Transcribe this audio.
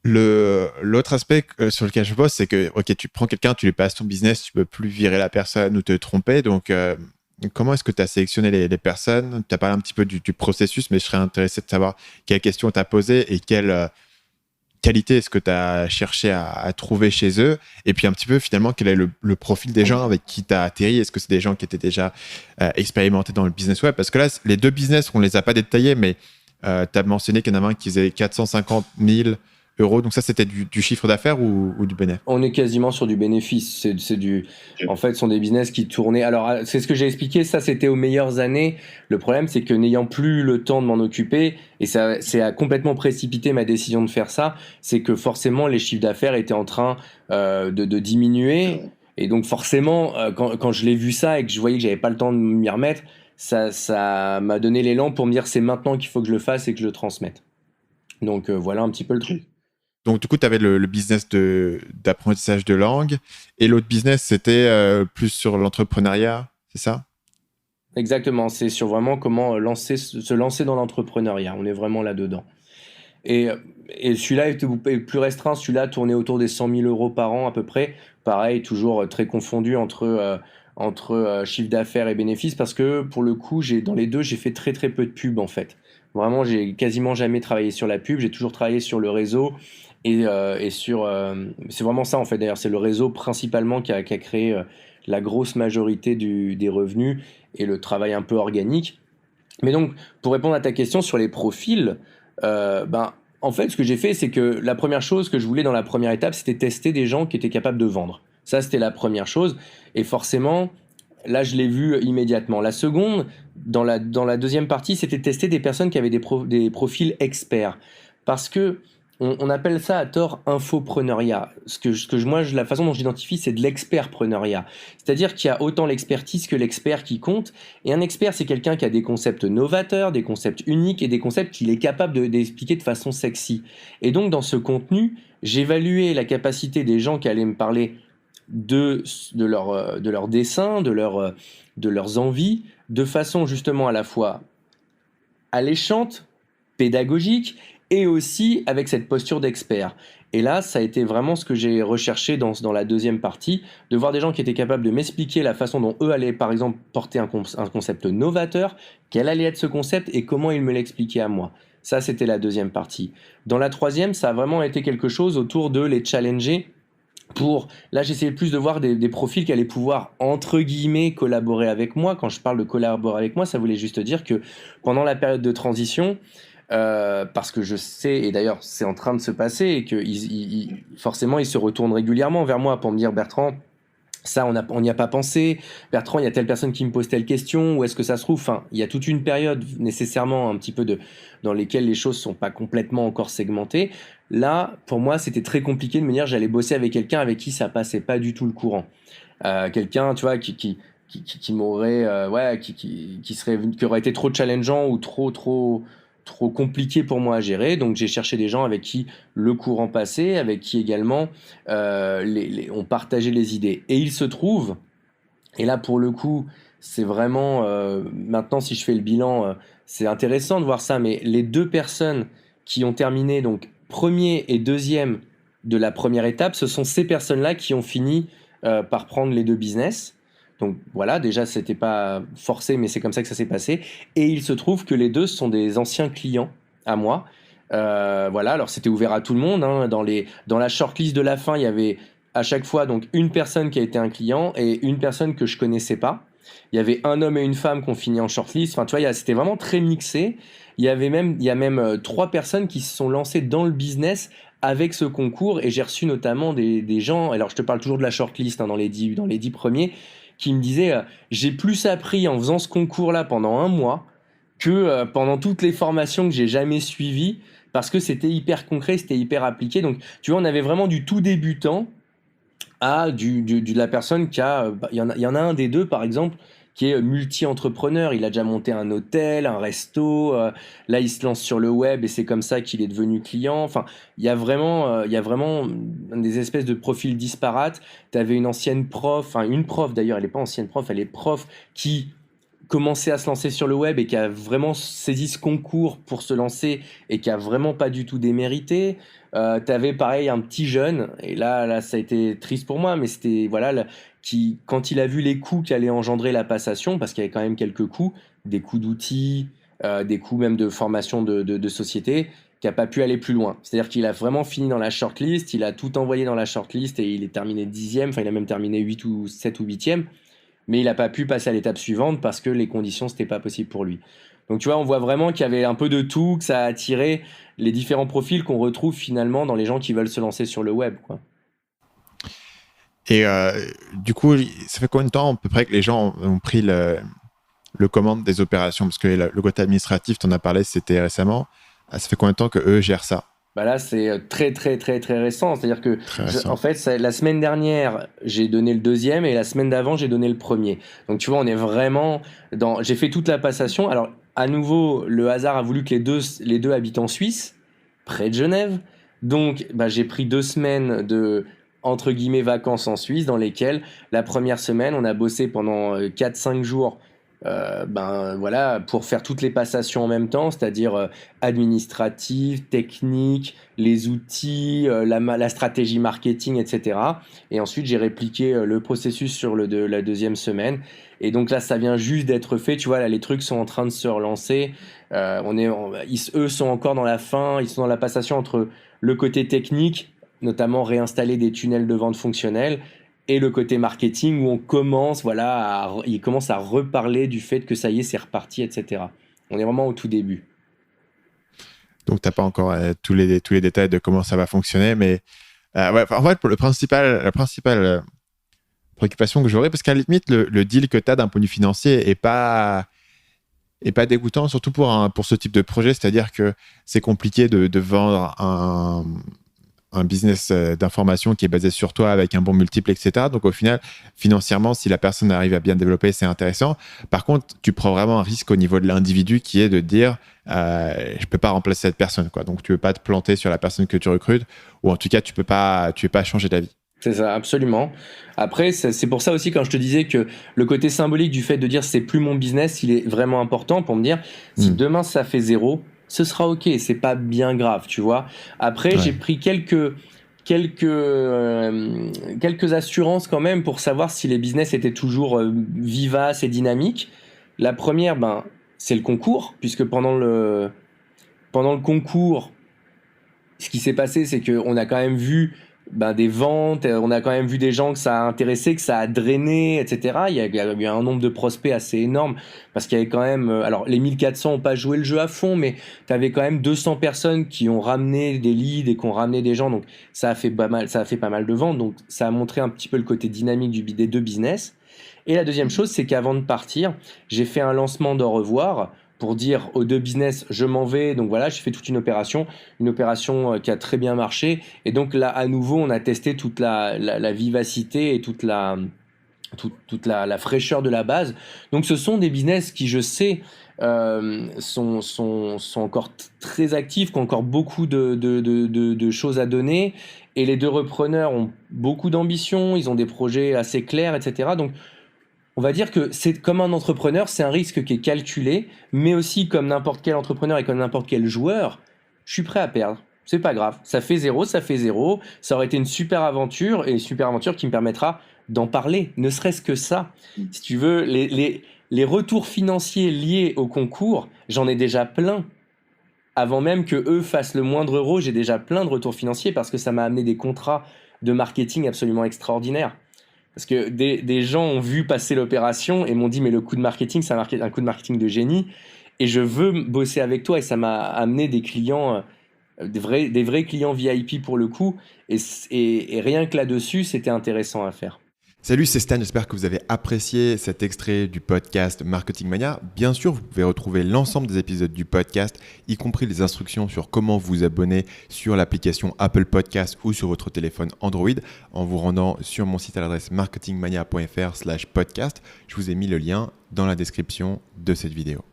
L'autre aspect sur lequel je bosse, c'est que ok, tu prends quelqu'un, tu lui passes ton business, tu peux plus virer la personne ou te tromper. Donc, comment est-ce que tu as sélectionné les personnes? Tu as parlé un petit peu du processus, mais je serais intéressé de savoir quelles questions tu as posées et quelle qualité est-ce que tu as cherché à trouver chez eux. Et puis un petit peu finalement, quel est le profil des gens avec qui tu as atterri? Est-ce que c'est des gens qui étaient déjà expérimentés dans le business web? Parce que là, les deux business, on ne les a pas détaillés, mais tu as mentionné qu'il y en avait un qui faisait 450 000 euros. Donc ça, c'était du chiffre d'affaires ou du bénéfice? On est quasiment sur du bénéfice. En fait, ce sont des business qui tournaient. Alors, c'est ce que j'ai expliqué. Ça, c'était aux meilleures années. Le problème, c'est que n'ayant plus le temps de m'en occuper, et ça, a complètement précipité ma décision de faire ça, c'est que forcément, les chiffres d'affaires étaient en train de diminuer. Et donc, forcément, quand je l'ai vu ça et que je voyais que j'avais pas le temps de m'y remettre, ça m'a donné l'élan pour me dire c'est maintenant qu'il faut que je le fasse et que je le transmette. Donc, voilà un petit peu le truc. Donc, du coup, tu avais le business d'apprentissage de langue et l'autre business, c'était plus sur l'entrepreneuriat, c'est ça? Exactement, c'est sur vraiment comment se lancer dans l'entrepreneuriat. On est vraiment là-dedans. Et, et celui-là est plus restreint, celui-là tournait autour des 100 000 euros par an à peu près. Pareil, toujours très confondu entre chiffre d'affaires et bénéfices parce que pour le coup, dans les deux, j'ai fait très très peu de pub en fait. Vraiment, j'ai quasiment jamais travaillé sur la pub, j'ai toujours travaillé sur le réseau et c'est vraiment ça en fait. D'ailleurs, c'est le réseau principalement qui a créé la grosse majorité des revenus et le travail un peu organique. Mais donc, pour répondre à ta question sur les profils, en fait, ce que j'ai fait, c'est que la première chose que je voulais dans la première étape, c'était tester des gens qui étaient capables de vendre. Ça, c'était la première chose. Et forcément, là, je l'ai vu immédiatement. La seconde, dans la deuxième partie, c'était tester des personnes qui avaient des profils experts. Parce que on appelle ça à tort infopreneuriat. Moi, la façon dont j'identifie, c'est de l'expertpreneuriat. C'est-à-dire qu'il y a autant l'expertise que l'expert qui compte. Et un expert, c'est quelqu'un qui a des concepts novateurs, des concepts uniques et des concepts qu'il est capable d'expliquer de façon sexy. Et donc, dans ce contenu, j'évaluais la capacité des gens qui allaient me parler de leur dessin, de leurs envies, de façon justement à la fois alléchante, pédagogique, et aussi avec cette posture d'expert. Et là, ça a été vraiment ce que j'ai recherché dans la deuxième partie, de voir des gens qui étaient capables de m'expliquer la façon dont eux allaient, par exemple, porter un concept novateur, quel allait être ce concept et comment ils me l'expliquaient à moi. Ça, c'était la deuxième partie. Dans la troisième, ça a vraiment été quelque chose autour de les challenger là, j'essayais plus de voir des profils qui allaient pouvoir, entre guillemets, collaborer avec moi. Quand je parle de collaborer avec moi, ça voulait juste dire que pendant la période de transition, parce que je sais, et d'ailleurs c'est en train de se passer, et que forcément ils se retournent régulièrement vers moi pour me dire Bertrand, ça on n'y a pas pensé, Bertrand il y a telle personne qui me pose telle question, où est-ce que ça se trouve, enfin il y a toute une période nécessairement un petit peu dans lesquelles les choses sont pas complètement encore segmentées. Là pour moi c'était très compliqué de me dire j'allais bosser avec quelqu'un avec qui ça passait pas du tout le courant. Quelqu'un tu vois qui m'aurait qui aurait été trop challengeant ou trop compliqué pour moi à gérer. Donc j'ai cherché des gens avec qui le courant passait, avec qui également on partageait les idées. Et il se trouve, et là pour le coup, c'est vraiment maintenant si je fais le bilan, c'est intéressant de voir ça. Mais les deux personnes qui ont terminé donc premier et deuxième de la première étape, ce sont ces personnes-là qui ont fini par prendre les deux business. Donc voilà, déjà c'était pas forcé, mais c'est comme ça que ça s'est passé. Et il se trouve que les deux sont des anciens clients à moi. Voilà, alors c'était ouvert à tout le monde, hein. Dans la shortlist de la fin, il y avait à chaque fois donc une personne qui a été un client et une personne que je connaissais pas. Il y avait un homme et une femme qui ont fini en shortlist. Enfin, tu vois, c'était vraiment très mixé. Il y a même trois personnes qui se sont lancées dans le business avec ce concours et j'ai reçu notamment des gens, alors je te parle toujours de la shortlist hein, dans les 10 premiers, qui me disaient j'ai plus appris en faisant ce concours-là pendant un mois que pendant toutes les formations que j'ai jamais suivies parce que c'était hyper concret, c'était hyper appliqué. Donc tu vois, on avait vraiment du tout débutant à de la personne qui a, il y en a un des deux par exemple qui est multi-entrepreneur, il a déjà monté un hôtel, un resto, là il se lance sur le web et c'est comme ça qu'il est devenu client. Enfin, il y a vraiment des espèces de profils disparates. Tu avais une ancienne prof, enfin une prof d'ailleurs, elle n'est pas ancienne prof, elle est prof qui commencé à se lancer sur le web et qui a vraiment saisi ce concours pour se lancer et qui a vraiment pas du tout démérité. T'avais pareil un petit jeune, et là ça a été triste pour moi, mais c'était voilà qui, quand il a vu les coûts qu'allait engendrer la passation, parce qu'il y avait quand même quelques coûts, des coûts d'outils, des coûts même de formation de société, qui a pas pu aller plus loin. C'est-à-dire qu'il a vraiment fini dans la shortlist, il a tout envoyé dans la shortlist et il est terminé 10e, enfin il a même terminé 8 ou 7 ou 8e, mais il n'a pas pu passer à l'étape suivante parce que les conditions, c'était pas possible pour lui. Donc tu vois, on voit vraiment qu'il y avait un peu de tout, que ça a attiré les différents profils qu'on retrouve finalement dans les gens qui veulent se lancer sur le web, quoi. Et du coup, ça fait combien de temps à peu près que les gens ont pris le commande des opérations? Parce que le côté administratif, tu en as parlé, c'était récemment. Ça fait combien de temps qu'eux gèrent ça? Bah là, c'est très, très, très, très récent. C'est-à-dire que, en fait, la semaine dernière, j'ai donné le deuxième et la semaine d'avant, j'ai donné le premier. Donc, tu vois, on est vraiment dans. J'ai fait toute la passation. Alors, à nouveau, le hasard a voulu que les deux habitent en Suisse, près de Genève. Donc, bah, j'ai pris 2 semaines de, entre guillemets, vacances en Suisse, dans lesquelles la première semaine, on a bossé pendant 4-5 jours. Ben voilà, pour faire toutes les passations en même temps, c'est-à-dire administrative, technique, les outils, la stratégie marketing, etc. Et ensuite, j'ai répliqué le processus sur la deuxième semaine. Et donc là, ça vient juste d'être fait. Tu vois, là, les trucs sont en train de se relancer. Eux sont encore dans la fin. Ils sont dans la passation entre le côté technique, notamment réinstaller des tunnels de vente fonctionnels, et le côté marketing où on commence, voilà, il commence à reparler du fait que ça y est, c'est reparti, etc. On est vraiment au tout début. Donc, tu n'as pas encore tous les détails de comment ça va fonctionner, mais ouais, en fait, la principale préoccupation que j'aurais, parce qu'à la limite, le deal que tu as d'un point de vue financier est pas dégoûtant, surtout pour ce type de projet, c'est-à-dire que c'est compliqué de vendre un business d'information qui est basé sur toi avec un bon multiple, etc. Donc, au final, financièrement, si la personne arrive à bien développer, c'est intéressant. Par contre, tu prends vraiment un risque au niveau de l'individu qui est de dire je peux pas remplacer cette personne, quoi. Donc, tu veux pas te planter sur la personne que tu recrutes, ou en tout cas, tu peux pas changer d'avis. C'est ça, absolument. Après, c'est pour ça aussi quand je te disais que le côté symbolique du fait de dire c'est plus mon business, il est vraiment important pour me dire si demain ça fait 0, ce sera ok, c'est pas bien grave, tu vois. Après, ouais, j'ai pris quelques assurances quand même pour savoir si les business étaient toujours vivaces et dynamiques. La première, ben, c'est le concours, puisque pendant le concours, ce qui s'est passé, c'est qu'on a quand même vu des ventes, on a quand même vu des gens que ça a intéressé, que ça a drainé, etc. Il y a eu un nombre de prospects assez énorme, parce qu'il y avait quand même, alors les 1400 n'ont pas joué le jeu à fond, mais tu avais quand même 200 personnes qui ont ramené des leads et qui ont ramené des gens, donc ça a fait pas mal de ventes, donc ça a montré un petit peu le côté dynamique des deux business. Et la deuxième chose, c'est qu'avant de partir, j'ai fait un lancement d'au revoir, pour dire aux deux business je m'en vais. Donc voilà, j'ai fait toute une opération qui a très bien marché. Et donc là, à nouveau, on a testé toute la vivacité et toute la fraîcheur de la base. Donc ce sont des business qui, je sais, sont encore très actifs, qui ont encore beaucoup de choses à donner. Et les deux repreneurs ont beaucoup d'ambition, ils ont des projets assez clairs, etc. Donc on va dire que c'est comme un entrepreneur, c'est un risque qui est calculé, mais aussi comme n'importe quel entrepreneur et comme n'importe quel joueur, je suis prêt à perdre. C'est pas grave. Ça fait 0, ça fait 0. Ça aurait été une super aventure, et une super aventure qui me permettra d'en parler, ne serait-ce que ça. Si tu veux, les retours financiers liés au concours, j'en ai déjà plein. Avant même que eux fassent le moindre euro, j'ai déjà plein de retours financiers parce que ça m'a amené des contrats de marketing absolument extraordinaires. Parce que des gens ont vu passer l'opération et m'ont dit mais le coup de marketing, c'est un coup de marketing de génie et je veux bosser avec toi, et ça m'a amené des clients, des vrais clients VIP pour le coup, et rien que là-dessus, c'était intéressant à faire. Salut, c'est Stan, j'espère que vous avez apprécié cet extrait du podcast Marketing Mania. Bien sûr, vous pouvez retrouver l'ensemble des épisodes du podcast, y compris les instructions sur comment vous abonner sur l'application Apple Podcast ou sur votre téléphone Android, en vous rendant sur mon site à l'adresse marketingmania.fr/podcast. Je vous ai mis le lien dans la description de cette vidéo.